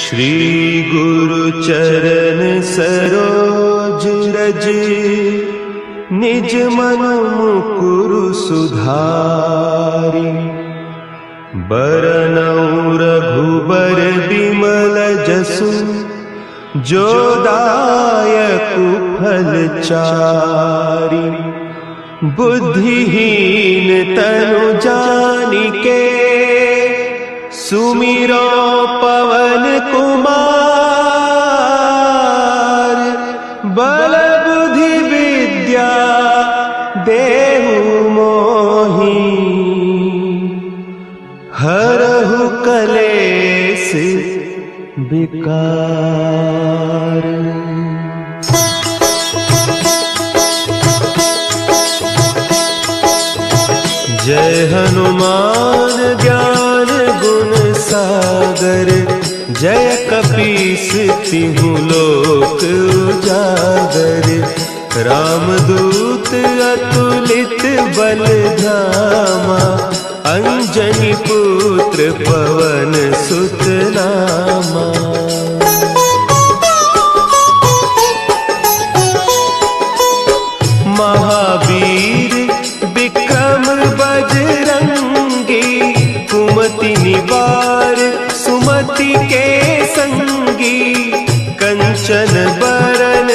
श्री गुरु चरण सरोज रज, निज मन मुकुरु सुधारि। बरनउँ रघुबर बिमल जसु, जो दायक फल चारि। बुद्धिहीन तनु जानिके, सुमिरो पवन कुमार। बल बुद्धि विद्या देहु मोहि, हरहु कलेस विकार। जय हनुमान ज्ञान गुण सागर, जय कपीस तिहु लोक उजागर। रामदूत अतुलित बल धामा, अंजनी पुत्र पवन सुत नामा। महावीर विक्रम बजरंगी, कुमति निवार सुमति के संगी। कंचन बरन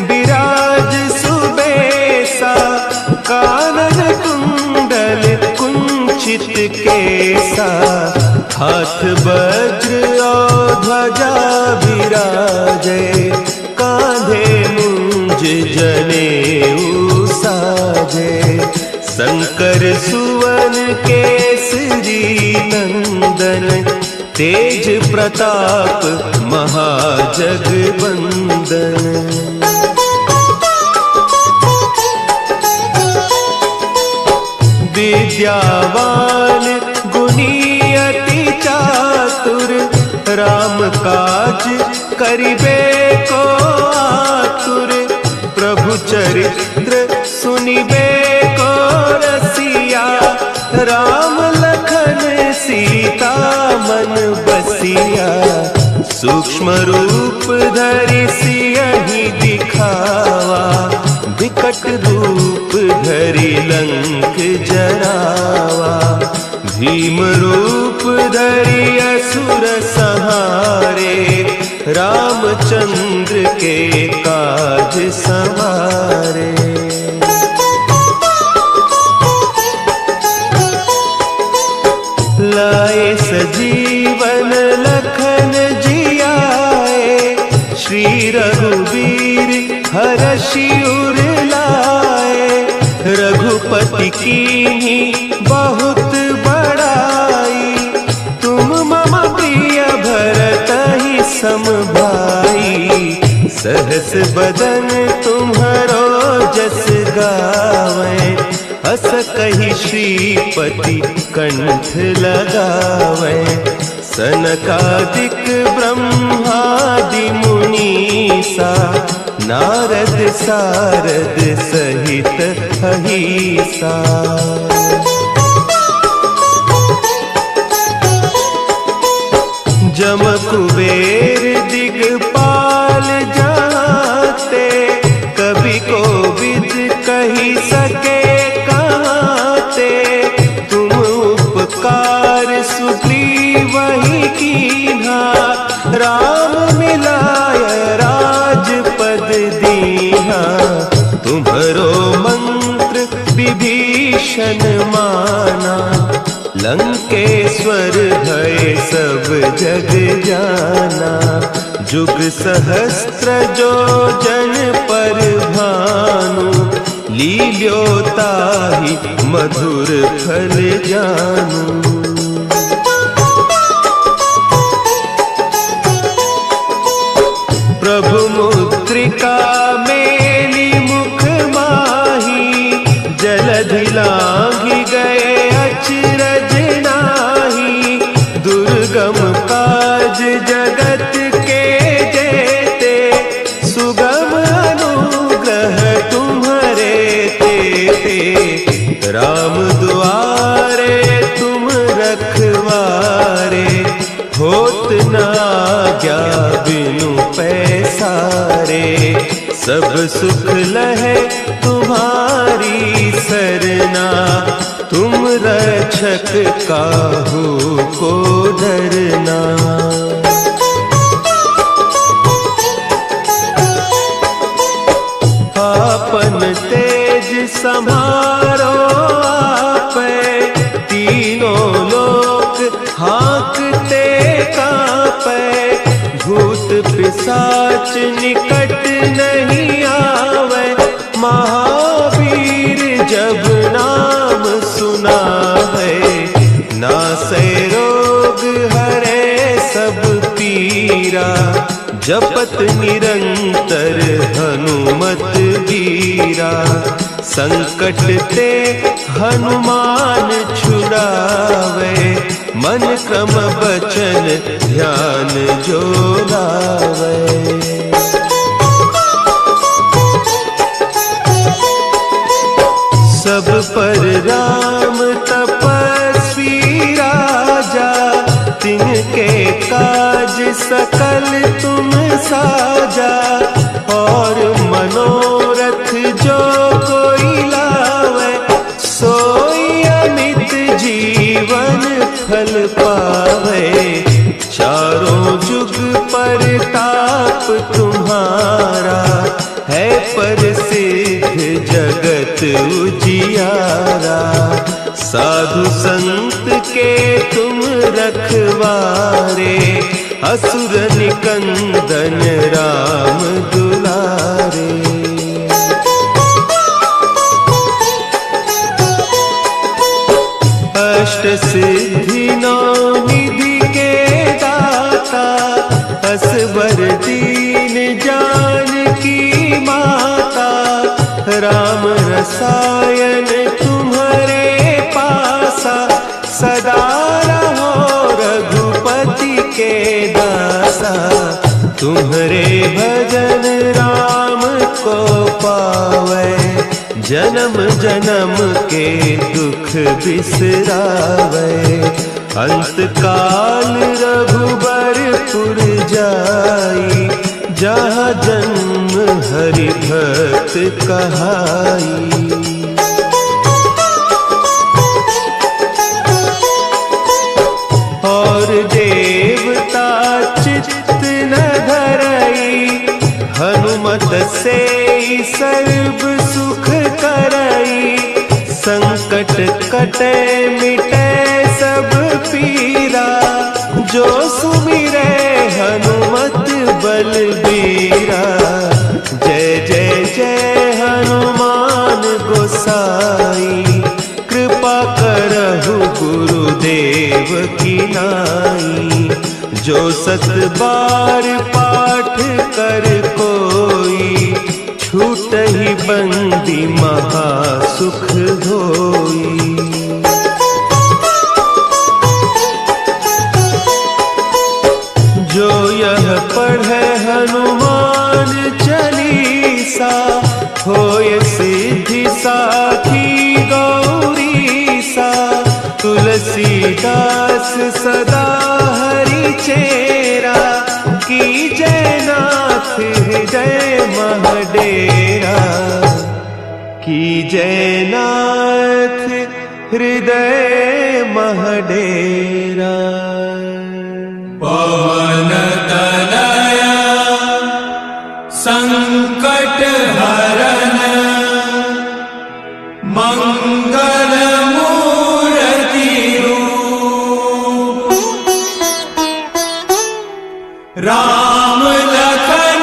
विराज सुबेसा, कानन कुंडल कुंचित केसा। हाथ वज्र और ध्वजा विराजे, कांधे मुंज जनेऊ साजे। शंकर सुवन केसरी नंदन, तेज प्रताप महाजगवंदन। विद्यावान गुणी अति चातुर, राम काज करिबे को आतुर। प्रभु चरित्र सुनिबे को रसिया, राम लखन सीता मन बसिया। सूक्ष्म रूप धरि सियहि दिखावा, विकट रूप धरि लंक जरावा। भीम रूप धरि असुर संहारे, रामचंद्र के काज सवारे। लाए सजीवन लखन जियाए, श्री रघुवीर हरषि उर लाए। रघुपति कीन्ही बहुत बड़ाई, तुम मम प्रिय भरतहि सम भाई। सहस बदन तुम्हरो जस गावें, हस कहि श्रीपति कंठ लगावें। सनकादिक ब्रह्मादि मुनीसा, नारद सारद सहित अहीसा। जम कुबेर दिगपाल जाते, कवि कोविद कहि सके कहते। तुम उपकार सुग्रीवहि कीन्हा, राम मिलाय राजपद दीन्हा। तुम्हरो मंत्र विभीषण माना, लंकेश्वर भय सब जग जाना। जुग सहस्त्र जो जन पर भानु, लील्योताहि मधुर फल जानू। प्रभु मुद्रिका मेली मुख माही, जलधि लांघि गए अचरज नाही। दुर्गम काज जगत के जेते, सुगम अनुग्रह तुम्हरे तेते। राम दुआरे तुम रखवारे, होत न आज्ञा बिनु पैसारे। सब सुख लहे तुम्हारी सरना, तुम रक्षक काहू को डरना। आपन तेज समारो आपे, तीनों लोक हाँकते कांपे। भूत पिशाच निकट नहीं आवे, महावीर जब नाम सुनावे। नासै रोग हरे सब पीरा, जपत निरंतर हनुमत बीरा। संकट ते हनुमान छुड़ावे, मन क्रम बचन ध्यान जो लावे। सब पर राम तपस्वी राजा, तिनके काज सकल तुम साजा। और मनोरथ जो कोई लावे, सोई अमित जीवन फल पावे। चारों जुग परताप तुम्हारा, है प्रसिद्ध जगत उजियारा। साधु संत के तुम रखवारे, असुर निकंदन राम दुलारे। अष्ट सिद्धि नौ निधि के दाता, असवर दीन जानकी माता। राम रसायन तुम्हारे पासा, सदा रहो रघुपति के दासा। तुम्हारे भजन राम को पावे, जन्म जन्म के दुख बिसरावे। अंत काल रघुबरपुर जाई, जहाँ जन्म हरि भक्त कहाई। और देवता चित्त न धरई, हनुमत से सर्व सुख करई। संकट कटे मिटे सब पीरा, जो सुमिरे हनुमत बलबीरा। जय जय जय हनुमान गोसाई, कृपा करहु गुरुदेव की नाई। जो सत बार पाठ कर कोई, छूट ही बंदी महा सुख होई। जो यह पढ़े हनुमान चालीसा, होय सिद्धि साखी गौरीसा। तुलसीदास सदा हरि चेरा, की जयनाथ हृदय महडेरा। की जयनाथ हृदय महडेरा। पवन तनया संकट हरन, मंगल मूर्ति रूप। राम लखन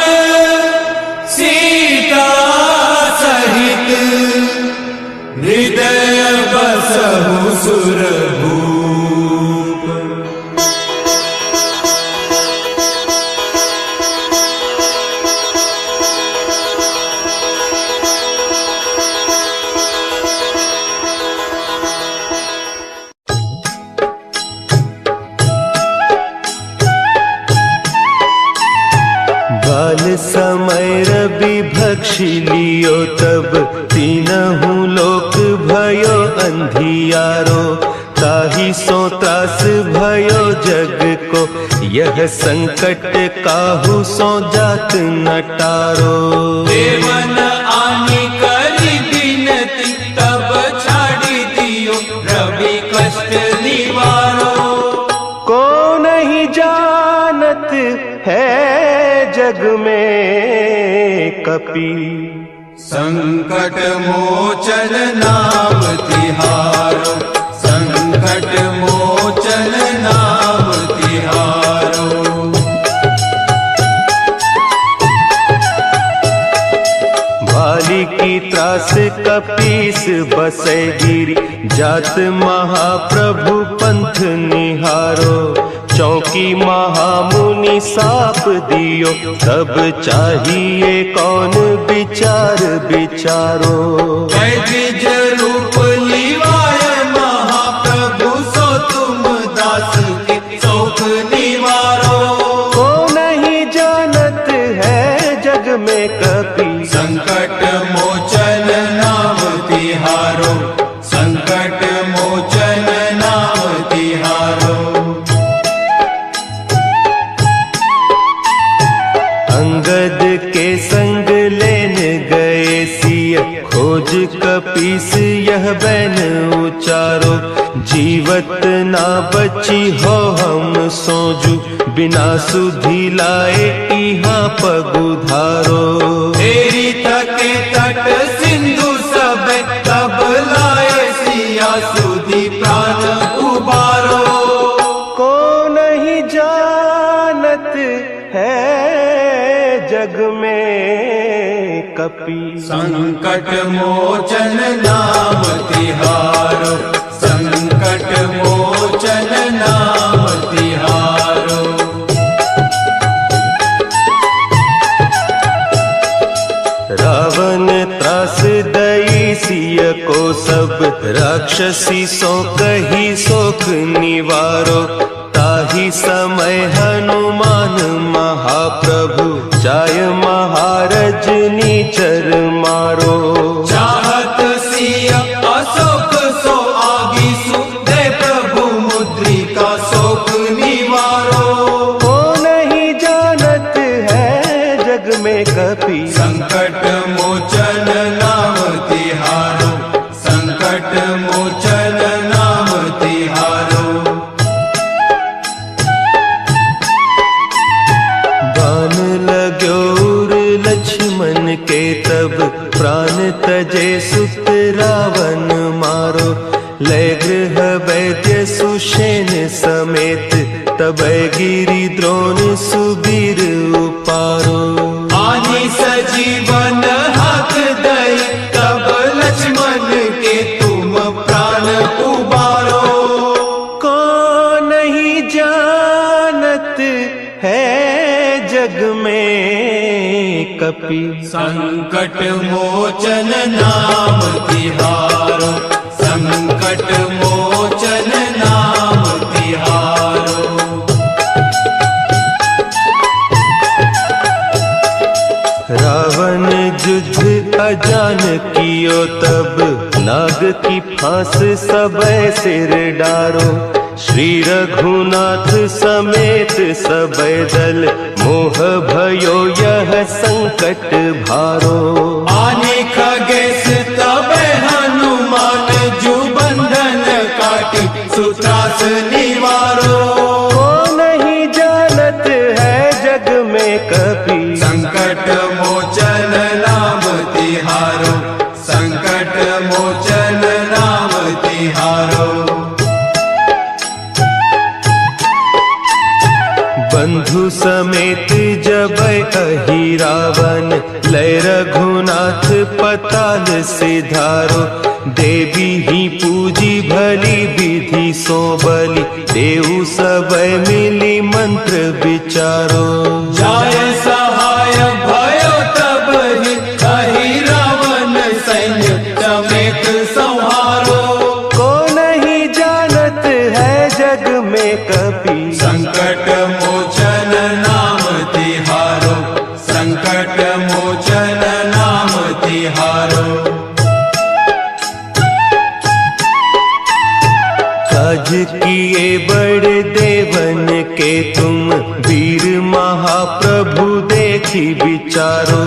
सीता सहित, हृदय बसहु सुरभूप। बाल समय रवि भक्षी लियो, तब तीनहु लोक भयो अंधियारो। ताहि सो त्रास भयो जग को, यह संकट काहू सो जात न टारो। देवन आनी करी बिनती, तब छाड़ी दियो रवि कष्ट निवारो। को नहीं जानत है जग में कपि, संकट मोचन नाम तिहारो, संकट मोचन नाम तिहारो। भाली की त्रास कपीस बसै गिरी, जात महाप्रभु पंथ निहारो। चौकी महामुनि साप दियो, तब चाहिए कौन विचार विचारो। द्विज रूप लिवाय महाप्रभु, सो तुम दास के शोक निवारो। को नहीं जानत है जग में कपि, संकट मोचन नाम तिहारो, संकट मोचन नाम तिहारो। अंगद के संग लेन गए सिय, खोज कपीस यह बैन उचारो। जीवत ना बची हो हम सोजू, बिना सुधि लाए इहाँ पगुधारो। तेरी थके तट सिंधु सब, तब लाए सिया सुधि प्राण उबारो। को नहीं जानत है जग में कपि, संकट मोचन नाम तिहारो, संकट मोचन नाम तिहारो। रावण त्रास दई सिय को, सब राक्षसी सो कही सोख निवारो। ताहि समय हनुमान महाप्रभु, जाय महारज नीचर मारो। चाहत सिया अशोक सो आगी सु, दे प्रभु मुद्रिका शोक निवारो। को नहीं जानत है जग में कपि, संकट मोचन नाम तिहारो, संकट मोचन नाम तिहारो। बान लाग्यो उर लक्ष्मण के, तब प्राण तजे सुत रावण मारो। लय गृह वैद्य सुषेण समेत, तब गिरि द्रोण सुबीर उपारो। आनी सजीवन हाथ दई, तब लक्ष्मण के तुम प्राण उबारो। को नहीं जानत है जग में कपि, संकट मोचन नाम तिहारो, संकट मोचन नाम तिहारो। रावण युद्ध अजान कियो, तब नाग की फांस सबै सिर डारो। श्री रघुनाथ समेत सबै दल, मोह भयो यह संकट भारो। आने खगेश तब हनुमान, जो बंधन काटी सुत्रास निवारो। को नहीं जानत है जग में कपि, संकट मोचन नाम तिहारो, संकट मोचन नाम तिहारो। बंधु समेत जबै अहि रावण, लय रघुनाथ पताल सिधारो। देवी ही पूजी भली विधि सो बलि, देऊ सबै मिली मंत्र विचारो। जाय सहाय भयो तब ही, अहि रावण सैन्य समेत संहारो। को नहीं जानत है जग में कपि, संकट मोचन नाम तिहारो, संकट मोचन नाम तिहारो। किए बड़े देवन के तुम, वीर महाप्रभु देखी विचारो।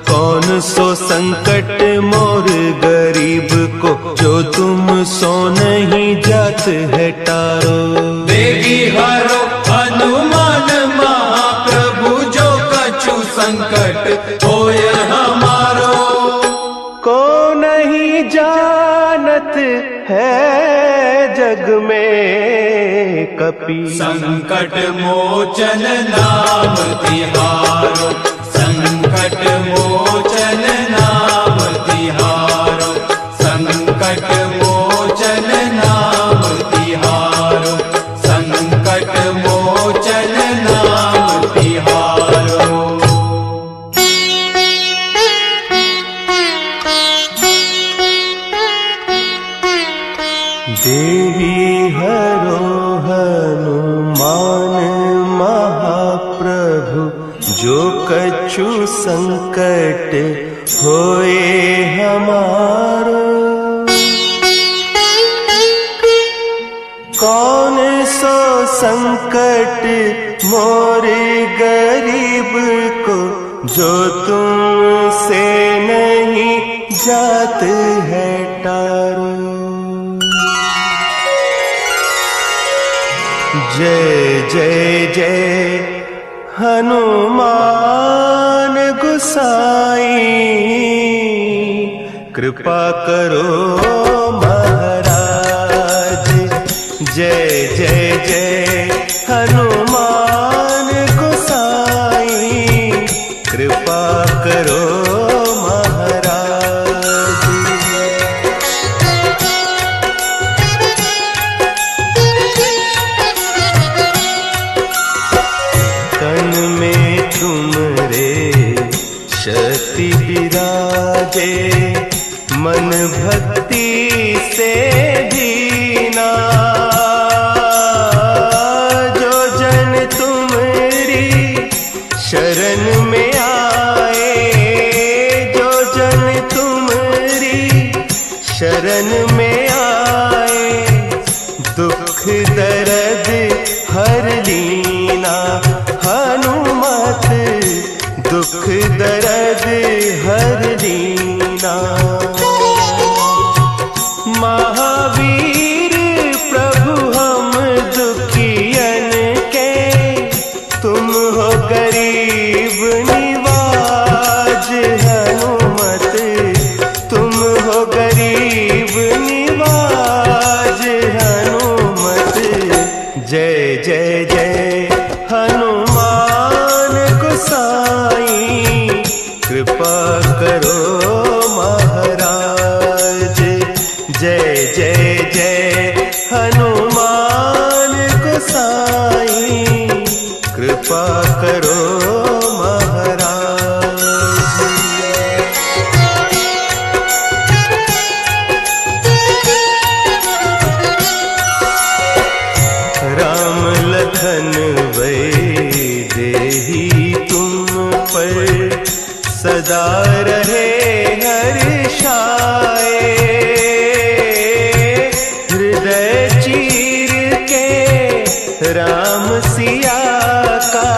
कौन सो संकट मोर गरीब को, जो तुम सो नहीं जात है टारो। देगी हरो हनुमान महाप्रभु, जो कछु संकट होय हमारो। को नहीं जानत है जग में कपि, संकट मोचन नाम तिहारो। संकट मोचन नाम तिहारो। संकट मोचन नाम तिहारो। संकट मोचन नाम तिहारो। देवी हरो हनुमान महाप्रभु, जो कछु संकट होए हमारो। कौन सो संकट मोर गरीब को, जो तुमसे नहीं जात है टारो। जय जय जय हनुमान गुसाई, कृपा करो महाराज। जय जय जय हनुमान गुसाई, कृपा करो महाराज। तन में तुमरे शक्ति विराजे, मन भक्ति से दीना। जो जन तुम्हारी शरण में आए, जो जन तुम्हारी शरण में आए, दुख दर्द हर लीना। हनुमत दुख दर्द हर लीना। महावीर प्रभु हम दुखियन के, तुम हो गरीब निवाज। हनुमत तुम हो गरीब निवाज। हनुमत जय जय जय हनुमान गोसाई, कृपा करो महाराज। जय जय जय हनुमान गोसाई, कृपा करो महाराज। राम लखन वैदेही तुम पर, सदा रहे हर्षाए। हृदय चीर के राम सिया का,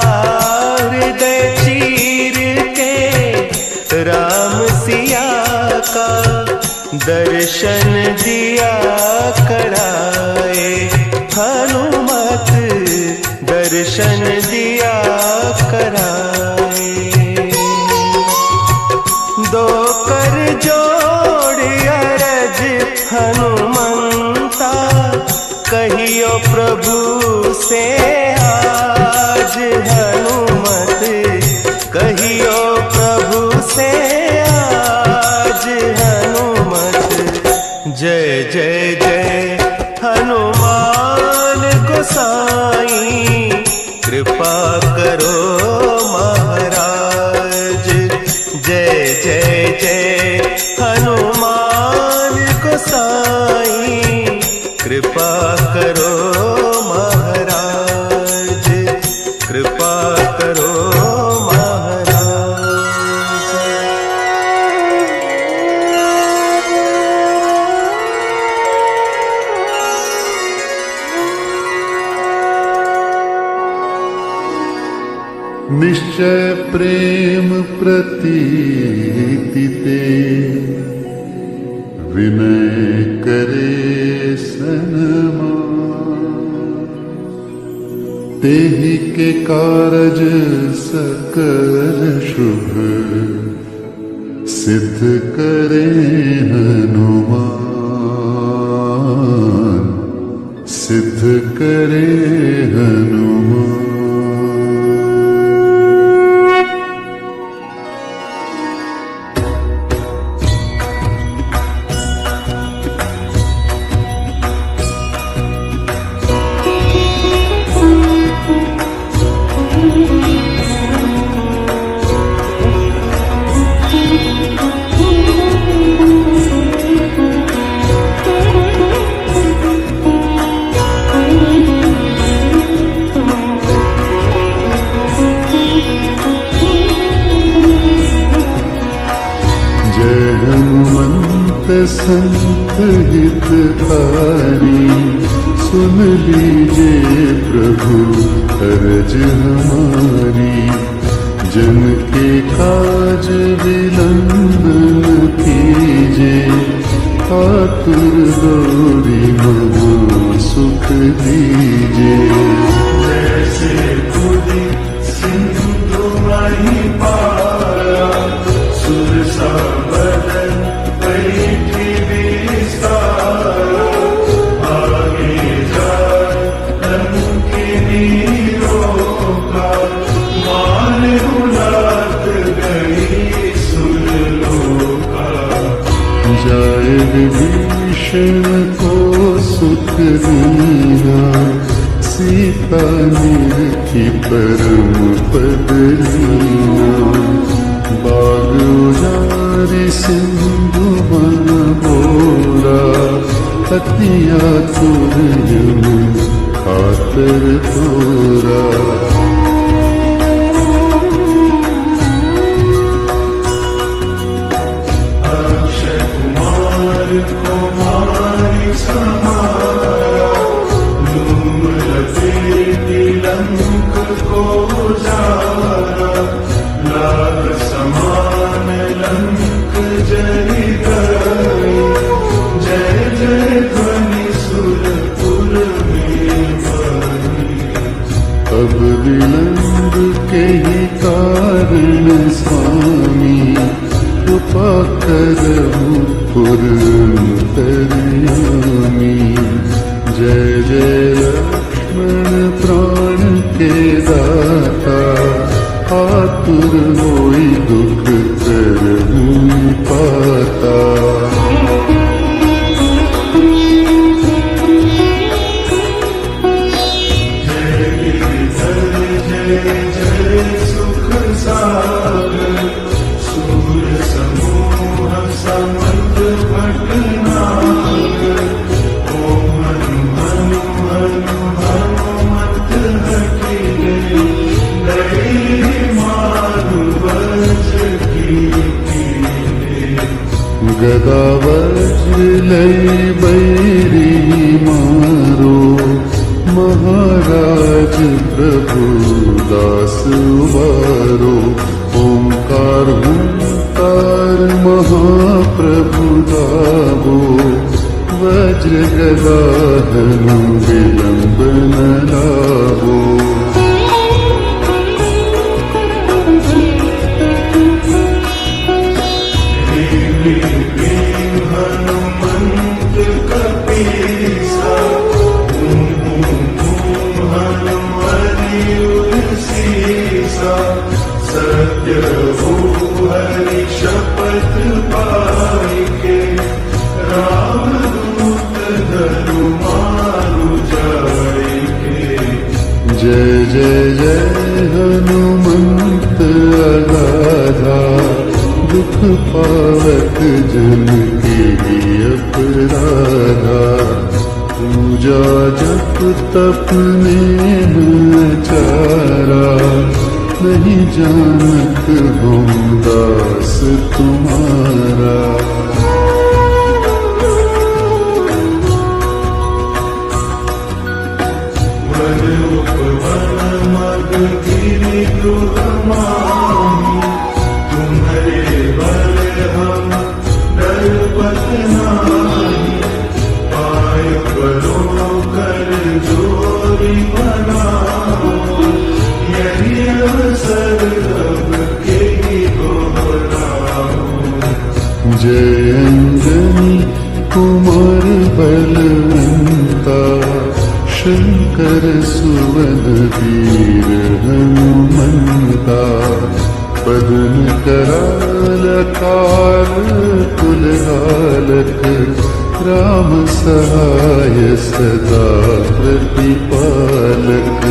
हृदय चीर के राम सिया का, दर्शन दिया कराए। हनुमत दर्शन दिया कराए। दो कर जोड़ अरज हनुमंता, कहियो प्रभु से आज। हनुमत कहियो प्रभु से आज। हनुमत जय जय जय हनुमान गोसाई, कृपा करो महाराज। जय जय जय हनुमान गोसाई, कृपा करो महाराज। कृपा करो महाराज। निश्चय प्रेम प्रतीति ते विनय करे सन्मान। तेहि के कारज सकल शुभ सिद्ध करे हनुमान, सिद्ध करे हनुमान। संत हितकारी सुन लीजिए प्रभु अरज हमारी। जन के काज विलंब न कीजिए, आतुर गौरी महा सुख दीजिए। जैसे खुदी सिंधु माही पारा, सुर सा बदन बैठी विस्तारा। आगे जाए लंकिनी रोका, मान उलात गई सुरलोका। जाए विभीषण को सुख दीना, सीता निरखी परम पद लीना। बाग उजारि सिंधु बन बोरा, अति आतुर जन खातर तोरा। अक्षय कुमार कुमारी समारा, लूम लपेटी लंक को जारा। लाग समान लंक जरि गई, जय जय ध्वनि सुरपुर में बनी। अब विलंब के ही कारण स्वामी, कृपा करहु पुरंतर्यामी। जय जय लक्ष्मण प्राण के दाता, आतुर होई दुख करहु पाता। जय गिरिधर जय जय सुख सागर, सूर समूह समर्थ भटनागर। ओम हनु हनु हनु हनुमत हठिले, गदा वज्र लई बैरी मारो। महाराज प्रभु दास उबारो। ओंकार हुंकार महाप्रभु गावो, वज्र गदा धनु विलंब न लावो। हनुमंत कपीसा, हनुमत सीसा। सत्य हो हरि शपथ पाई के, राम दूत धनु मारु जाई के। जय जय जय हनुमंत अगाधा, दुख पावत जन के अपराधा। पूजा जप तप नेम चारा, नहीं जानत हम दास तुम्हारा। वन उपवन मग गिरि गृह कर सुवन वीर हनुमंता बदन कराल काल कुलहालक राम सहाय सदा प्रतिपालक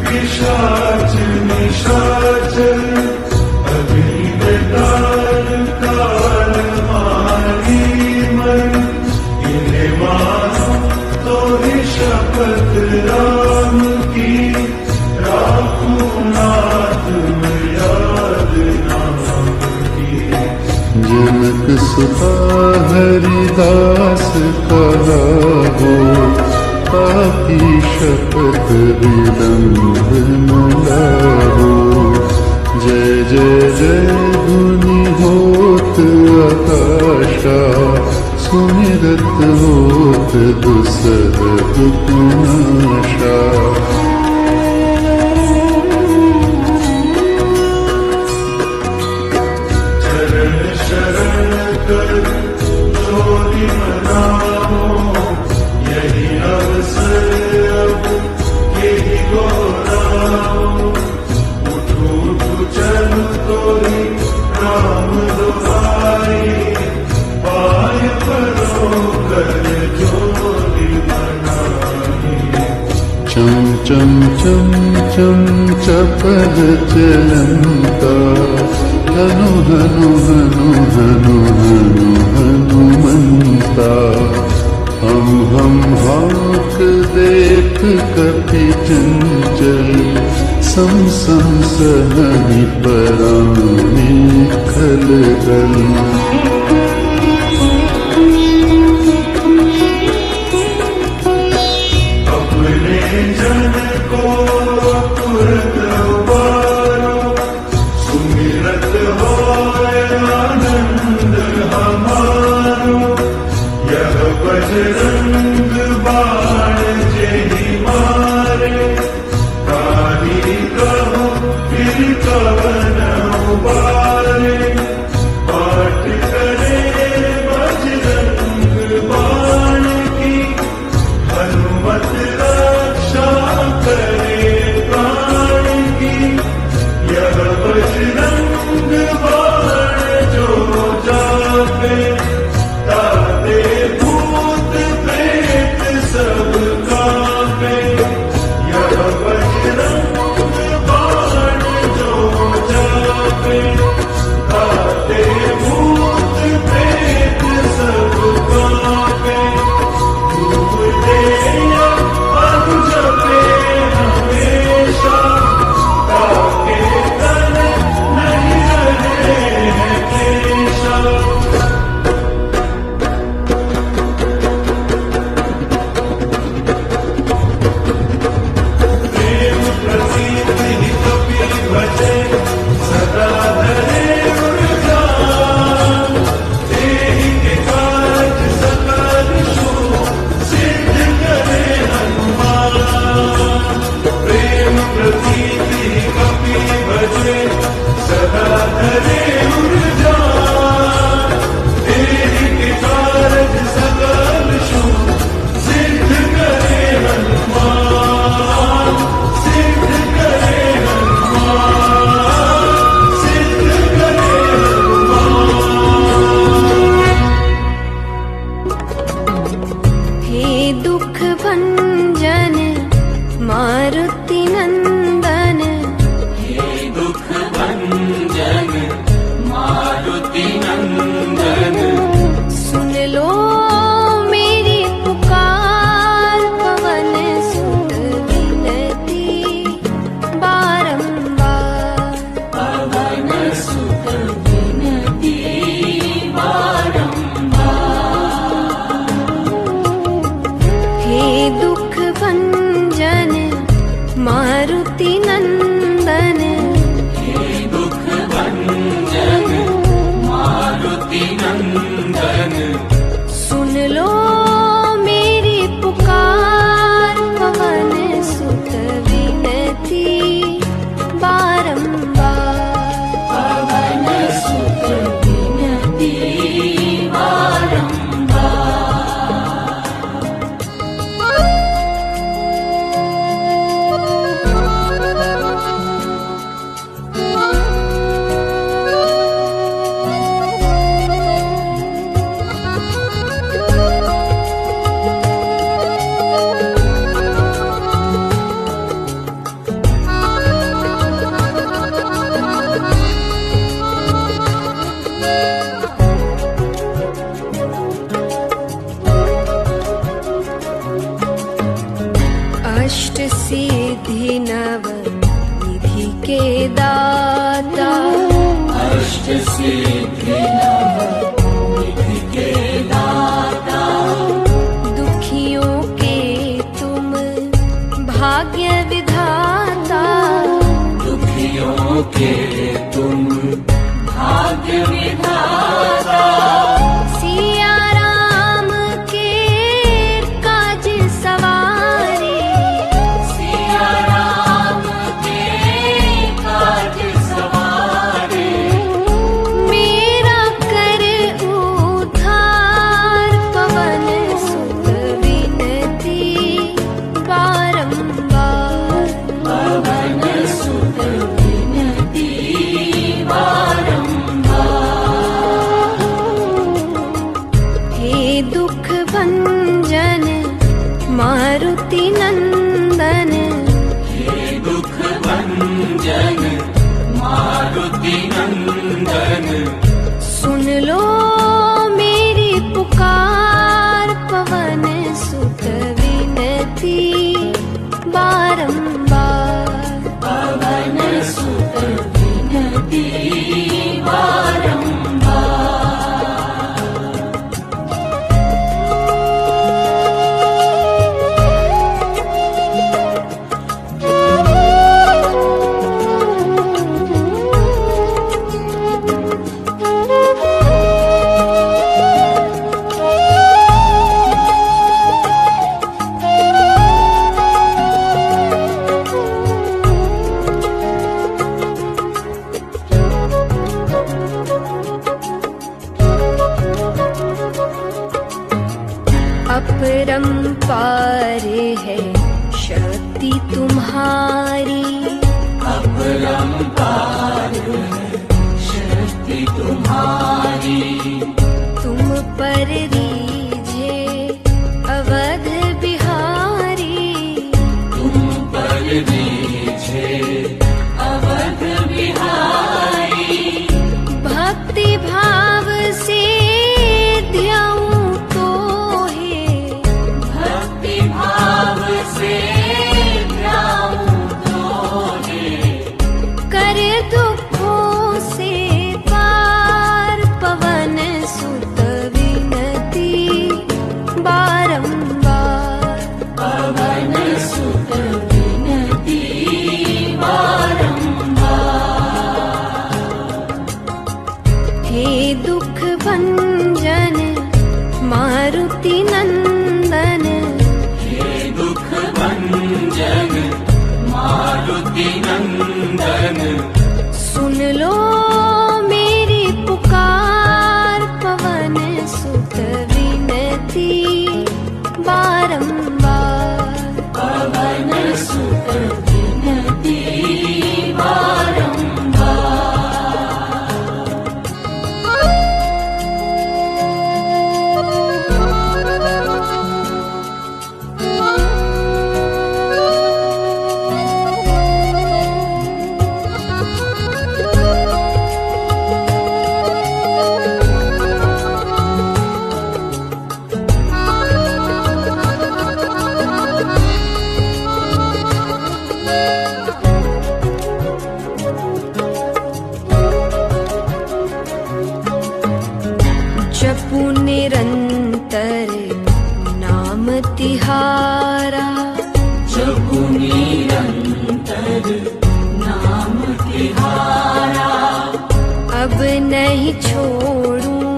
पिशाच निशाचर अग्निदान काल मारी मन इन्हें मानो तो ही शपथ राम की राखूं नाथ में याद नाम की। जनक सुता हरिदास कहा हो पापी शपथ विलंब न लाहो। जय जय जय धुनि होत आकाशा सुमिरत होत दुसह दुखनाशा। चरण शरण कर जोरी मनाओ यही अवसर अब यही गौराओ। उठो उठो चल तोरी राम दुआई पाय परो कर जोरी मनाई। चम चम चम चम चपल चलंता हनु हनु हनु हनु हनु हनुमंता। हम हाक देख कपि चंचल सम सम सहनि पराने खलदल। अपने जन को तुरत उबारो सुमिरत होए आनंद हमारो। यह बजरंग बाण जेहि मारे काली कहो फिर कवन उबारे। पाठ करे बजरंग बाण की हनुमत रक्षा करे प्राण की। यह बजरंग बाण जो जापे ताते भूत प्रेत सब कांपे। यह बजरंग बाण जो जापे ताते भूत प्रेत सब कांपे। धूप दे या अनु जपे हमेशा ताके तन नहीं रहे हैं केशा। भजे सदा धरे उर्जान तेहि के कारज सकल शुभ सिद्ध करे हनुमान। प्रेम प्रतीति कपि भजे सदा धरे उर्जान तेहि के कारज सकल शुभ सिद्ध करे हनुमान। सिद्ध करे मारुति नंदन। हे दुख भंजन मारुति नंदन। सुन लो मेरी पुकार पवन सुत विनती बारंबार। पवन सुत विनती बारंबार। हे दुख भंजन मारुति नंदन। हे दुख भंजन मारुति नंदन। सुन लो मेरी पुकार पवन सुत विनती बारंबार। पवन सुत हे दुख भंजन मारुति नंदन, हे दुख भंजन मारुति नंदन, सुन लो मेरी पुकार पवन सुत विनती बारंबार, पवन सुत विनती बारंबार। अपरंपार है शक्ति तुम्हारी, अपरंपार शक्ति तुम्हारी, तुम पर रीझे अवध बिहारी, तुम पर रीझे अवध बिहारी, भक्ति भाव से ध्याऊं तो है, भक्ति भाव से ध्याऊं तो है, कर दुखों से पार पवन सुत विनती बारंबार, पवन सुत विनती बारंबार। हे दुख भंजन मारुति नंदन, हे दुख भंजन मारुति नंदन, सुन लो मेरी पुकार पवन सुत विनती बारंबार, पवन सुत विनती बारंबार। जपू निरंतर नाम तिहारा, जपू निरंतर नाम तिहारा, अब नहीं छोड़ूं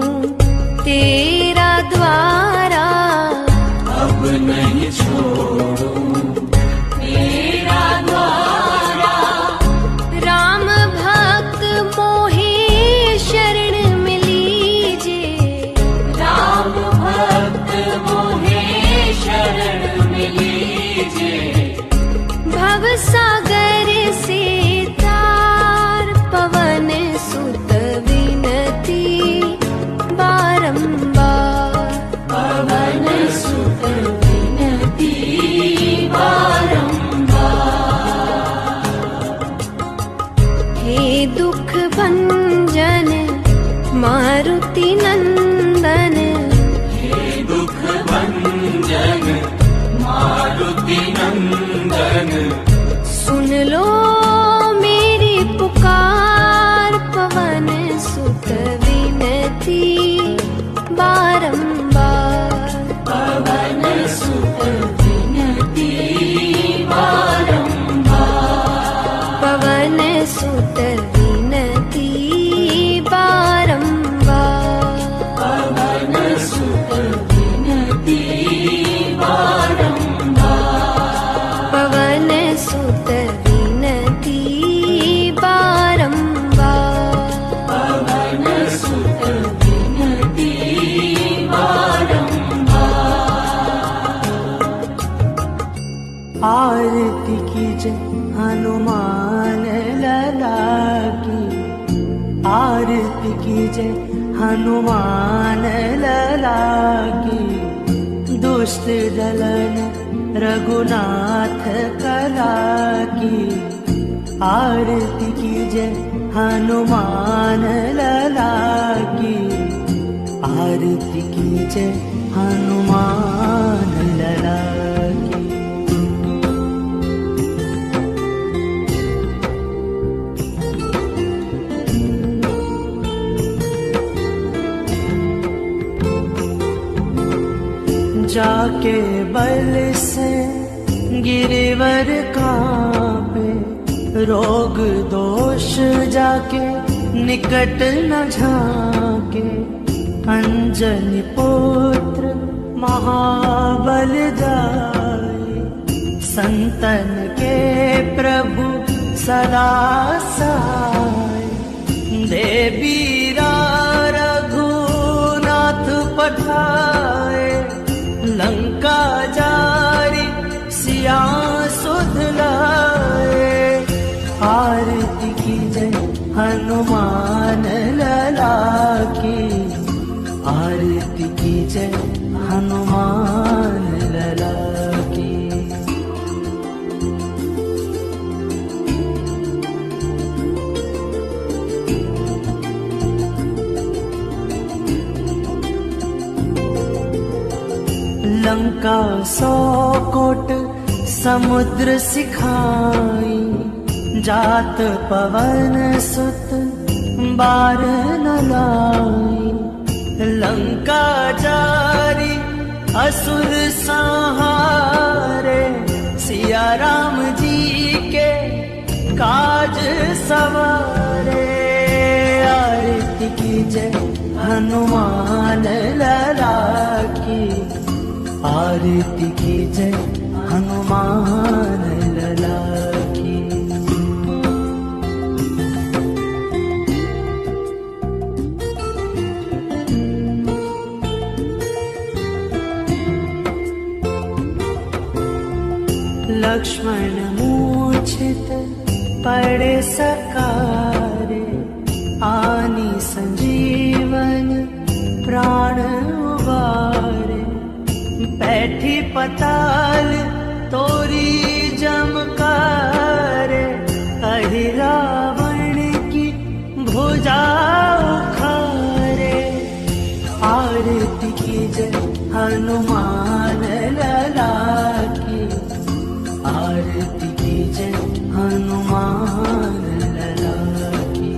तेरा द्वारा, अब नहीं छोड़ूं तेरा द्वारा, राम भक्त मोहे शरण में लीजे, राम भक्त मोहे शरण में लीजे, भव सागर से तार पवन सुत विनती बारंबार, पवन सुत विनती बारंबार। हे दुख भंजन मारुति नंदन, हे दुख भंजन मारुति नंदन, सुन लो मेरी पुकार पवन सुत विनती बारंबार, पवन सुत विनती बारंबार, पवन सुत विनती बारंबार, पवन सुत विनती बारंबार, पवन सुत विनती बारंबार, पवन सुत विनती बारंबार। आरती कीजय हनुमान लला की, आरती कीजय हनुमान लला की, दुष्ट दलन रघुनाथ कला की। आरती कीजय हनुमान लला की, आरती कीजय हनुमान लला की। जाके बल से गिरिवर कांपे, रोग दोष जाके निकट न झाके। अंजनी पुत्र महाबल जाए, संतन के प्रभु सदा सहाय। देवीरा रघुनाथ पठाए, लंका जारी सिया सुध लाए। आरती कीजय हनुमान लला की, आरती कीजय हनुमान लला की। लंका 100 कोट समुद्र सिखाई, जात पवन सुत बार न लाई। लंका जारी असुर संहारे, सिया राम जी के काज सवारे। आरती कीजय हनुमान लला की, आरती कीजय हनुमान लला की। लक्ष्मण मूर्छित पड़े सकारे, आनी संजीवन प्राण उबारे। बैठी पताल तोरी जमकारे, अहि रावण की भुजा उखारे। आरती कीजय हनुमान लला की, आरती कीजय हनुमान लला की।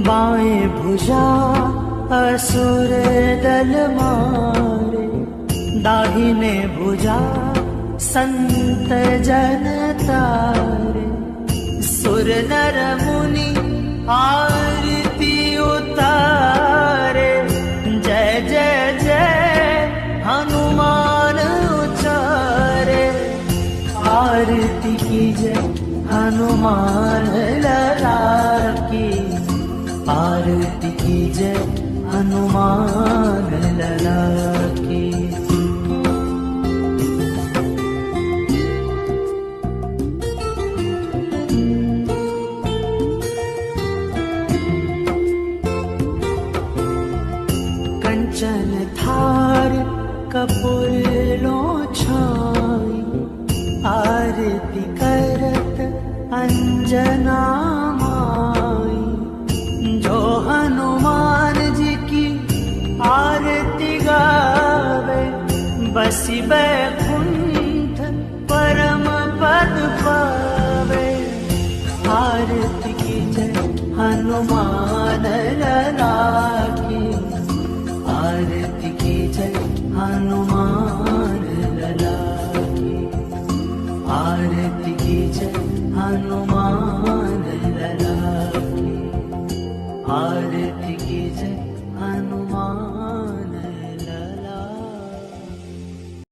बाएं भुजा असुर दल मारे, दाहिने भुजा संत जन तारे। सुर नर मुनि आरती उतारे, जय जय जय हनुमान उचारे। आरती कीजय हनुमान लला की, आरती कीजय हनुमान लला की। कंचन थार कपूर लो छाई, आरती करत अंजना माई। जो हनुमान जी की आरती गावे, बसी बैकुंठ परम पद पावे। आरती कीजय हनुमान लला की, आरती कीजय हनुमान लला की, आरती कीजय हनुमान